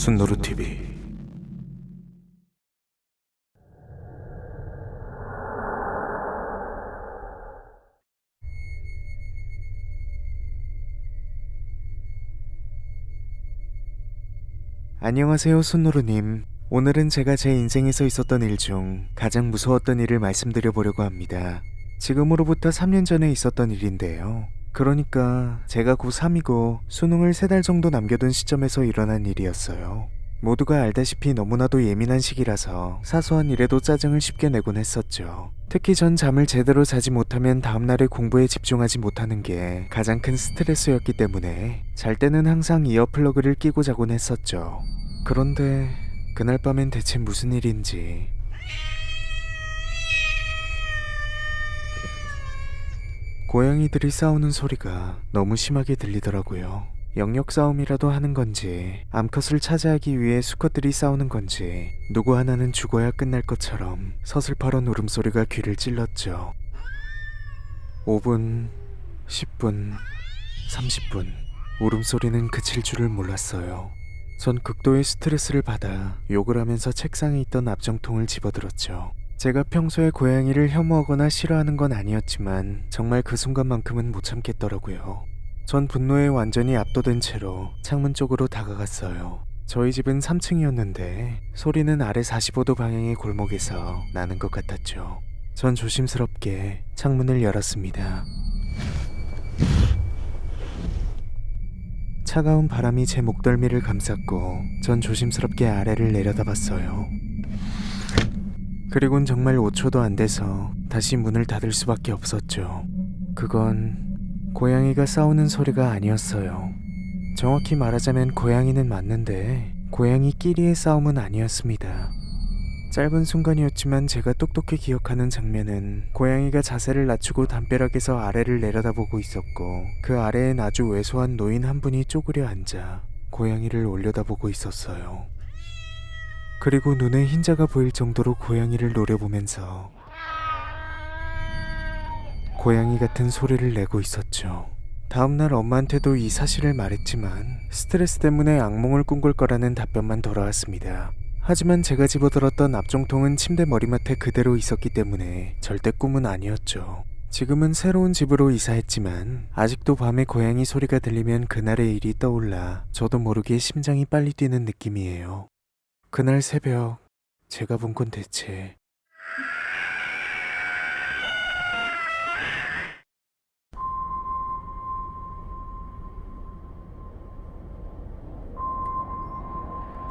순노루TV. 안녕하세요, 순노루님. 오늘은 제가 제 인생에서 있었던 일 중 가장 무서웠던 일을 말씀드려 보려고 합니다. 지금으로부터 3년 전에 있었던 일인데요. 그러니까 제가 고3이고 수능을 3달 정도 남겨둔 시점에서 일어난 일이었어요. 모두가 알다시피 너무나도 예민한 시기라서 사소한 일에도 짜증을 쉽게 내곤 했었죠. 특히 전 잠을 제대로 자지 못하면 다음날에 공부에 집중하지 못하는 게 가장 큰 스트레스였기 때문에 잘 때는 항상 이어플러그를 끼고 자곤 했었죠. 그런데 그날 밤엔 대체 무슨 일인지 고양이들이 싸우는 소리가 너무 심하게 들리더라고요. 영역 싸움이라도 하는 건지 암컷을 차지하기 위해 수컷들이 싸우는 건지 누구 하나는 죽어야 끝날 것처럼 서슬퍼런 울음소리가 귀를 찔렀죠. 5분, 10분, 30분 울음소리는 그칠 줄을 몰랐어요. 전 극도의 스트레스를 받아 욕을 하면서 책상에 있던 압정통을 집어들었죠. 제가 평소에 고양이를 혐오하거나 싫어하는 건 아니었지만 정말 그 순간만큼은 못 참겠더라고요. 전 분노에 완전히 압도된 채로 창문 쪽으로 다가갔어요. 저희 집은 3층이었는데 소리는 아래 45도 방향의 골목에서 나는 것 같았죠. 전 조심스럽게 창문을 열었습니다. 차가운 바람이 제 목덜미를 감쌌고 전 조심스럽게 아래를 내려다봤어요. 그리곤 정말 5초도 안 돼서 다시 문을 닫을 수밖에 없었죠. 그건 고양이가 싸우는 소리가 아니었어요. 정확히 말하자면 고양이는 맞는데 고양이끼리의 싸움은 아니었습니다. 짧은 순간이었지만 제가 똑똑히 기억하는 장면은 고양이가 자세를 낮추고 담벼락에서 아래를 내려다보고 있었고 그 아래엔 아주 왜소한 노인 한 분이 쪼그려 앉아 고양이를 올려다보고 있었어요. 그리고 눈에 흰자가 보일 정도로 고양이를 노려보면서 고양이 같은 소리를 내고 있었죠. 다음날 엄마한테도 이 사실을 말했지만 스트레스 때문에 악몽을 꾼 걸 거라는 답변만 돌아왔습니다. 하지만 제가 집어들었던 압정통은 침대 머리맡에 그대로 있었기 때문에 절대 꿈은 아니었죠. 지금은 새로운 집으로 이사했지만 아직도 밤에 고양이 소리가 들리면 그날의 일이 떠올라 저도 모르게 심장이 빨리 뛰는 느낌이에요. 그날 새벽 제가 본 건 대체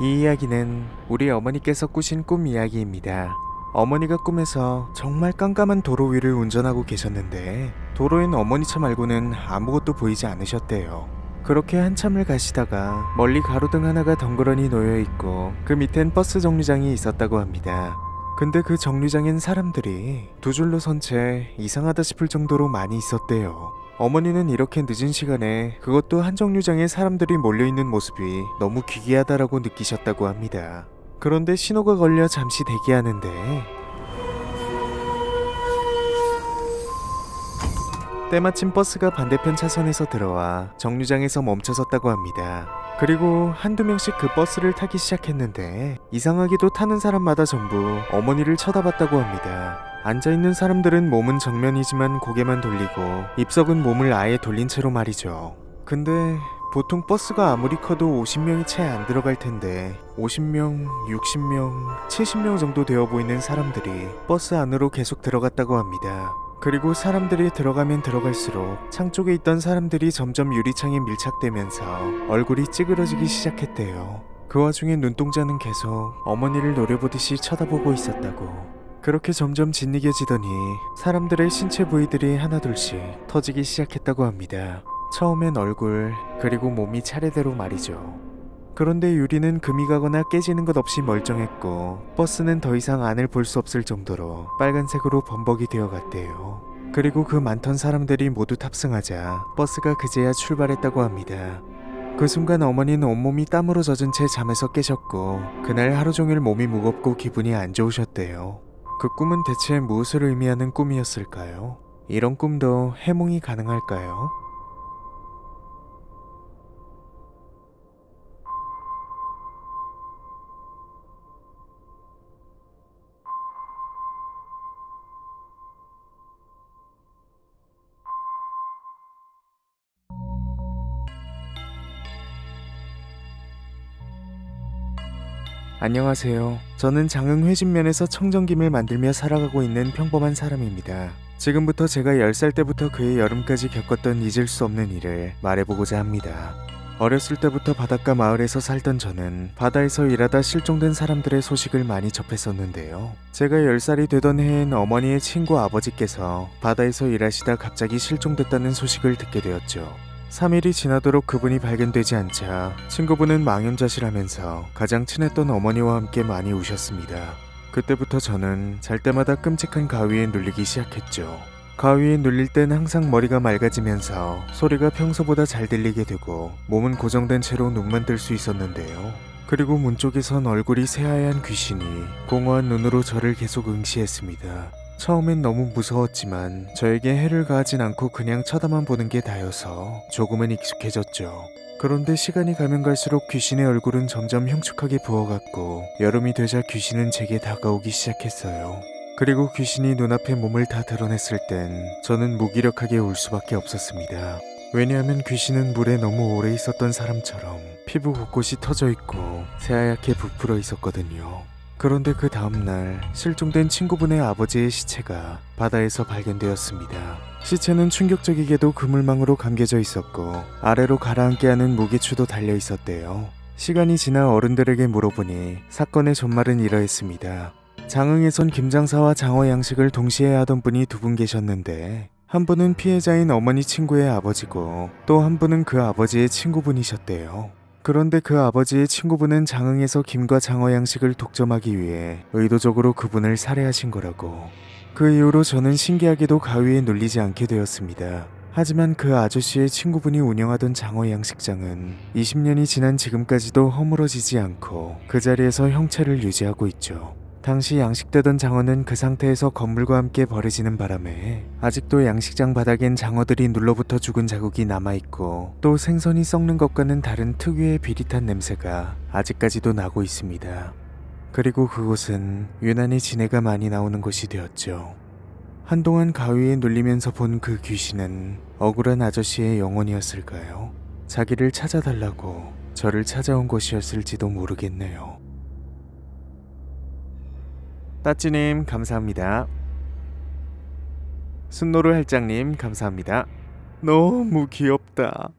이 이야기는 우리 어머니께서 꾸신 꿈 이야기입니다. 어머니가 꿈에서 정말 깜깜한 도로 위를 운전하고 계셨는데 도로엔 어머니 차 말고는 아무것도 보이지 않으셨대요. 그렇게 한참을 가시다가 멀리 가로등 하나가 덩그러니 놓여 있고 그 밑엔 버스 정류장이 있었다고 합니다. 근데 그 정류장엔 사람들이 두 줄로 선 채 이상하다 싶을 정도로 많이 있었대요. 어머니는 이렇게 늦은 시간에 그것도 한 정류장에 사람들이 몰려있는 모습이 너무 기괴하다라고 느끼셨다고 합니다. 그런데 신호가 걸려 잠시 대기하는데 때마침 버스가 반대편 차선에서 들어와 정류장에서 멈춰섰다고 합니다. 그리고 한두 명씩 그 버스를 타기 시작했는데 이상하게도 타는 사람마다 전부 어머니를 쳐다봤다고 합니다. 앉아있는 사람들은 몸은 정면이지만 고개만 돌리고 입석은 몸을 아예 돌린 채로 말이죠. 근데 보통 버스가 아무리 커도 50명이 채 안 들어갈 텐데 50명, 60명, 70명 정도 되어 보이는 사람들이 버스 안으로 계속 들어갔다고 합니다. 그리고 사람들이 들어가면 들어갈수록 창 쪽에 있던 사람들이 점점 유리창에 밀착되면서 얼굴이 찌그러지기 시작했대요. 그 와중에 눈동자는 계속 어머니를 노려보듯이 쳐다보고 있었다고. 그렇게 점점 짓이겨지더니 사람들의 신체 부위들이 하나둘씩 터지기 시작했다고 합니다. 처음엔 얼굴, 그리고 몸이 차례대로 말이죠. 그런데 유리는 금이 가거나 깨지는 것 없이 멀쩡했고 버스는 더 이상 안을 볼 수 없을 정도로 빨간색으로 범벅이 되어갔대요. 그리고 그 많던 사람들이 모두 탑승하자 버스가 그제야 출발했다고 합니다. 그 순간 어머니는 온몸이 땀으로 젖은 채 잠에서 깨셨고 그날 하루 종일 몸이 무겁고 기분이 안 좋으셨대요. 그 꿈은 대체 무엇을 의미하는 꿈이었을까요? 이런 꿈도 해몽이 가능할까요? 안녕하세요. 저는 장흥 회진면에서 청정김을 만들며 살아가고 있는 평범한 사람입니다. 지금부터 제가 10살 때부터 그해 여름까지 겪었던 잊을 수 없는 일을 말해보고자 합니다. 어렸을 때부터 바닷가 마을에서 살던 저는 바다에서 일하다 실종된 사람들의 소식을 많이 접했었는데요. 제가 10살이 되던 해엔 어머니의 친구 아버지께서 바다에서 일하시다 갑자기 실종됐다는 소식을 듣게 되었죠. 3일이 지나도록 그분이 발견되지 않자 친구분은 망연자실하면서 가장 친했던 어머니와 함께 많이 우셨습니다. 그때부터 저는 잘 때마다 끔찍한 가위에 눌리기 시작했죠. 가위에 눌릴 땐 항상 머리가 맑아지면서 소리가 평소보다 잘 들리게 되고 몸은 고정된 채로 눈만 뜰 수 있었는데요. 그리고 문 쪽에선 얼굴이 새하얀 귀신이 공허한 눈으로 저를 계속 응시했습니다. 처음엔 너무 무서웠지만 저에게 해를 가하진 않고 그냥 쳐다만 보는 게 다여서 조금은 익숙해졌죠. 그런데 시간이 가면 갈수록 귀신의 얼굴은 점점 흉측하게 부어갔고 여름이 되자 귀신은 제게 다가오기 시작했어요. 그리고 귀신이 눈앞에 몸을 다 드러냈을 땐 저는 무기력하게 울 수밖에 없었습니다. 왜냐하면 귀신은 물에 너무 오래 있었던 사람처럼 피부 곳곳이 터져 있고 새하얗게 부풀어 있었거든요. 그런데 그 다음날 실종된 친구분의 아버지의 시체가 바다에서 발견되었습니다. 시체는 충격적이게도 그물망으로 감겨져 있었고 아래로 가라앉게 하는 무게추도 달려 있었대요. 시간이 지나 어른들에게 물어보니 사건의 전말은 이러했습니다. 장흥에선 김장사와 장어 양식을 동시에 하던 분이 두 분 계셨는데 한 분은 피해자인 어머니 친구의 아버지고 또 한 분은 그 아버지의 친구분이셨대요. 그런데 그 아버지의 친구분은 장흥에서 김과 장어 양식을 독점하기 위해 의도적으로 그분을 살해하신 거라고. 그 이후로 저는 신기하게도 가위에 눌리지 않게 되었습니다. 하지만 그 아저씨의 친구분이 운영하던 장어 양식장은 20년이 지난 지금까지도 허물어지지 않고 그 자리에서 형체를 유지하고 있죠. 당시 양식되던 장어는 그 상태에서 건물과 함께 버려지는 바람에 아직도 양식장 바닥엔 장어들이 눌러붙어 죽은 자국이 남아있고 또 생선이 썩는 것과는 다른 특유의 비릿한 냄새가 아직까지도 나고 있습니다. 그리고 그곳은 유난히 진해가 많이 나오는 곳이 되었죠. 한동안 가위에 눌리면서 본 그 귀신은 억울한 아저씨의 영혼이었을까요? 자기를 찾아달라고 저를 찾아온 것이었을지도 모르겠네요. 따찌님 감사합니다. 순노루 할장님 감사합니다. 너무 귀엽다.